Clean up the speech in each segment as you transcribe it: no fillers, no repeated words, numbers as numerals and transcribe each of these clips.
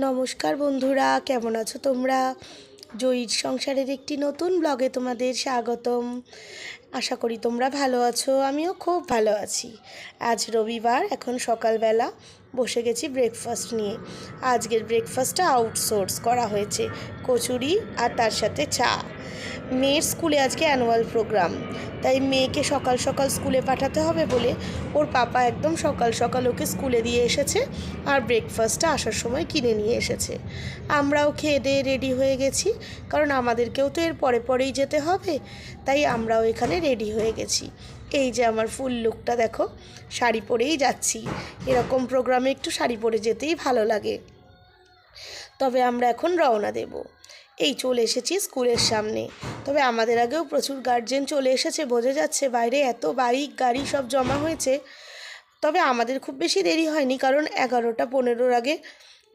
নমস্কার বন্ধুরা, কেমন আছো তোমরা? জয়ীর সংসারের একটি নতুন ব্লগে তোমাদের স্বাগতম। আশা করি তোমরা ভালো আছো, আমিও খুব ভালো আছি। আজ রবিবার, এখন সকালবেলা বসে গেছি ব্রেকফাস্ট নিয়ে। আজকের ব্রেকফাস্টটা আউটসোর্স করা হয়েছে, কচুরি আর তার সাথে চা। মেয়ের স্কুলে আজকে অ্যানুয়াল প্রোগ্রাম, তাই মেয়েকে সকাল সকাল স্কুলে পাঠাতে হবে বলে ওর পাপা একদম সকাল সকাল ওকে স্কুলে দিয়ে এসেছে আর ব্রেকফাস্টটা আসার সময় কিনে নিয়ে এসেছে। আমরাও খেয়ে দিয়ে রেডি হয়ে গেছি, কারণ আমাদেরকেও তো এর পরে পরেই যেতে হবে, তাই আমরাও এখানে রেডি হয়ে গেছি। এই যে আমার ফুল লুকটা দেখো, শাড়ি পরেই যাচ্ছি। এরকম প্রোগ্রামে একটু শাড়ি পরে যেতেই ভালো লাগে। তবে আমরা এখন রওনা দেব। এই চলে এসেছি স্কুলের সামনে। তবে আমাদের আগেও প্রচুর গার্জেন চলে এসেছে, বোঝা যাচ্ছে বাইরে এত বাইক গাড়ি সব জমা হয়েছে। তবে আমাদের খুব বেশি দেরি হয়নি, কারণ 11:15 আগে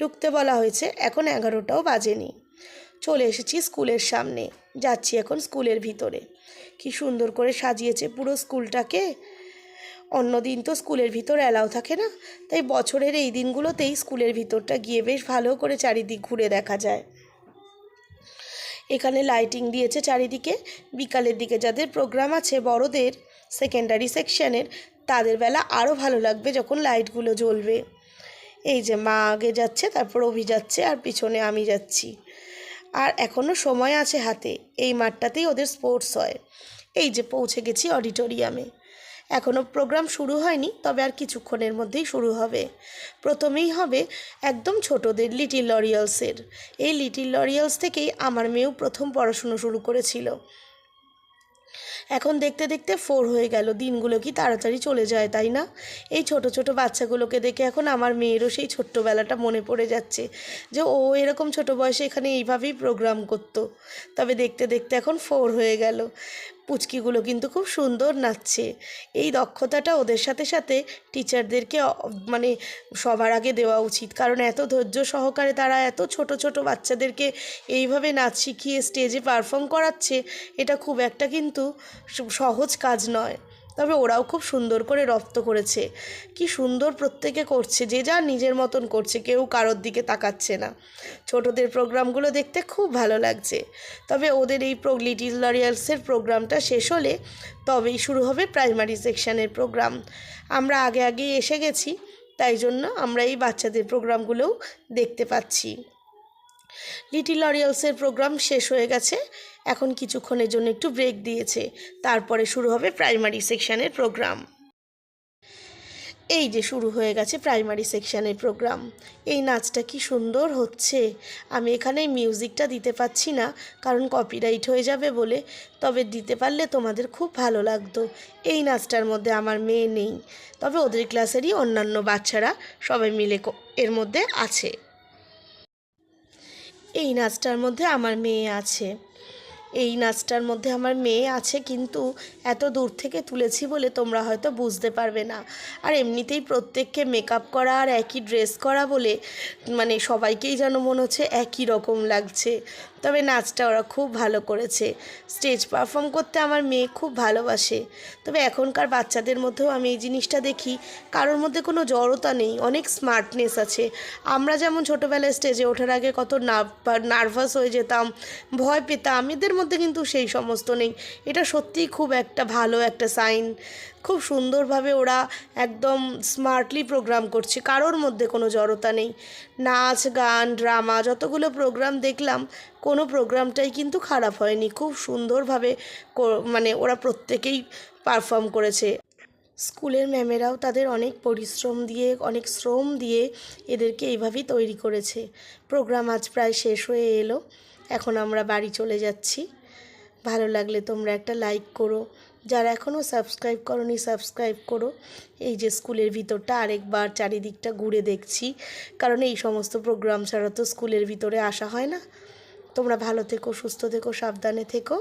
ঢুকতে বলা হয়েছে, এখন 11টাও বাজেনি। চলে এসেছি স্কুলের সামনে, যাচ্ছি এখন স্কুলের ভিতরে। কি সুন্দর করে সাজিয়েছে পুরো স্কুলটাকে। অন্যদিন তো স্কুলের ভিতর অ্যালাউ থাকে না, তাই বছরের এই দিনগুলোতেই স্কুলের ভিতরটা গিয়ে বেশ ভালো করে চারিদিক ঘুরে দেখা যায়। এখানে লাইটিং দিয়েছে চারিদিকে। বিকালের দিকে যাদের প্রোগ্রাম আছে বড়দের সেকেন্ডারি সেকশনের, তাদের বেলা আরও ভালো লাগবে যখন লাইটগুলো জ্বলবে। এই যে মা আগে যাচ্ছে, তারপর অভি যাচ্ছে, আর পিছনে আমি যাচ্ছি। আর এখনও সময় আছে হাতে, এই মাঠটাতেই ওদের স্পোর্টস হয়। এই যে পৌঁছে গেছি অডিটোরিয়ামে। এখনও প্রোগ্রাম শুরু হয়নি, তবে আর কিছুক্ষণের মধ্যেই শুরু হবে। প্রথমেই হবে একদম ছোটদের লিটিল লরিয়ালসের। এই লিটিল লরিয়ালস থেকেই আমার মেয়েও প্রথম পড়াশুনো শুরু করেছিল। এখন দেখতে দেখতে 4 হয়ে গেল। দিনগুলো কি তাড়াতাড়ি চলে যায়, তাই না? এই ছোট ছোট বাচ্চাগুলোকে দেখে এখন আমার মেয়েরও সেই ছোট্টবেলাটা মনে পড়ে যাচ্ছে, যে ও এরকম ছোট বয়সে এখানে এইভাবেই প্রোগ্রাম করতো। তবে দেখতে দেখতে এখন 4 হয়ে গেল। পুচকিগুলো কিন্তু খুব সুন্দর নাচছে। এই দক্ষতাটা ওদের সাথে সাথে টিচারদেরকে মানে সবার আগে দেওয়া উচিত, কারণ এত ধৈর্য সহকারে তারা এত ছোট ছোট বাচ্চাদেরকে এইভাবে নাচ শিখিয়ে স্টেজে পারফর্ম করাচ্ছে। এটা খুব একটা কিন্তু সহজ কাজ নয়। তবে ওরাও খুব সুন্দর করে রপ্ত করেছে। কি সুন্দর প্রত্যেকে করছে, যে যার নিজের মতন করছে, কেউ কারোর দিকে তাকাচ্ছে না। ছোটদের প্রোগ্রামগুলো দেখতে খুব ভালো লাগছে। তবে ওদের এই লিটিল লরিয়ালসের প্রোগ্রামটা শেষ হলে তবেই শুরু হবে প্রাইমারি সেকশনের প্রোগ্রাম। আমরা আগে আগেই এসে গেছি, তাই জন্য আমরা এই বাচ্চাদের প্রোগ্রামগুলোও দেখতে পাচ্ছি। লিটিল লরিয়ালসের প্রোগ্রাম শেষ হয়ে গেছে, এখন কিছুক্ষণের জন্য একটু ব্রেক দিয়েছে, তারপরে শুরু হবে প্রাইমারি সেকশনের প্রোগ্রাম। এই যে শুরু হয়ে গেছে প্রাইমারি সেকশনের প্রোগ্রাম। এই নাচটা কি সুন্দর হচ্ছে। আমি এখানে মিউজিকটা দিতে পাচ্ছি না, কারণ কপিরাইট হয়ে যাবে বলে, তবে দিতে পারলে তোমাদের খুব ভালো লাগতো। এই নাচটার মধ্যে আমার মেয়ে নেই, তবে ওদের ক্লাসেরই অন্যান্য বাচ্চারা সবাই মিলে এর মধ্যে আছে। এই নাচটার মধ্যে আমার মেয়ে আছে। এই নাচটার মধ্যে আমার মেয়ে আছে, কিন্তু এত দূর থেকে তুলেছি বলে তোমরা হয়তো বুঝতে পারবে না। আর এমনিতেই প্রত্যেককে মেকআপ করা আর একই ড্রেস করা বলে মানে সবাইকেই যেন মনে হচ্ছে একই রকম লাগছে। তবে নাচটা ওরা খুব ভালো করেছে। স্টেজ পারফর্ম করতে আমার মেয়ে খুব ভালোবাসে। তবে এখনকার বাচ্চাদের মধ্যেও আমি এই জিনিসটা দেখি, কারোর মধ্যে কোনো জড়তা নেই, অনেক স্মার্টনেস আছে। আমরা যেমন ছোটোবেলায় স্টেজে ওঠার আগে কত নার্ভাস হয়ে যেতাম, ভয় পেতাম, এদের মধ্যে কিন্তু সেই সমস্ত নেই। এটা সত্যিই খুব একটা ভালো একটা সাইন। খুব সুন্দরভাবে ওরা একদম স্মার্টলি প্রোগ্রাম করছে, কারোর মধ্যে কোনো জড়তা নেই। নাচ গান ড্রামা যতগুলো প্রোগ্রাম দেখলাম, কোনো প্রোগ্রামটাই কিন্তু খারাপ হয়নি। খুব সুন্দরভাবে মানে ওরা প্রত্যেকেই পারফর্ম করেছে। স্কুলের ম্যামেরাও তাদের অনেক পরিশ্রম দিয়ে, অনেক শ্রম দিয়ে এদেরকে এইভাবেই তৈরি করেছে। প্রোগ্রাম আজ প্রায় শেষ হয়ে এলো, এখন আমরা বাড়ি চলে যাচ্ছি। ভালো লাগলে তোমরা একটা লাইক করো, যারা এখনও সাবস্ক্রাইব করোনি সাবস্ক্রাইব করো। এই যে স্কুলের ভিতরটা আরেকবার চারিদিকটা ঘুরে দেখছি, কারণ এই সমস্ত প্রোগ্রাম ছাড়া তো স্কুলের ভিতরে আসা হয় না। তোমরা ভালো থেকো, সুস্থ থেকো, সাবধানে থেকো।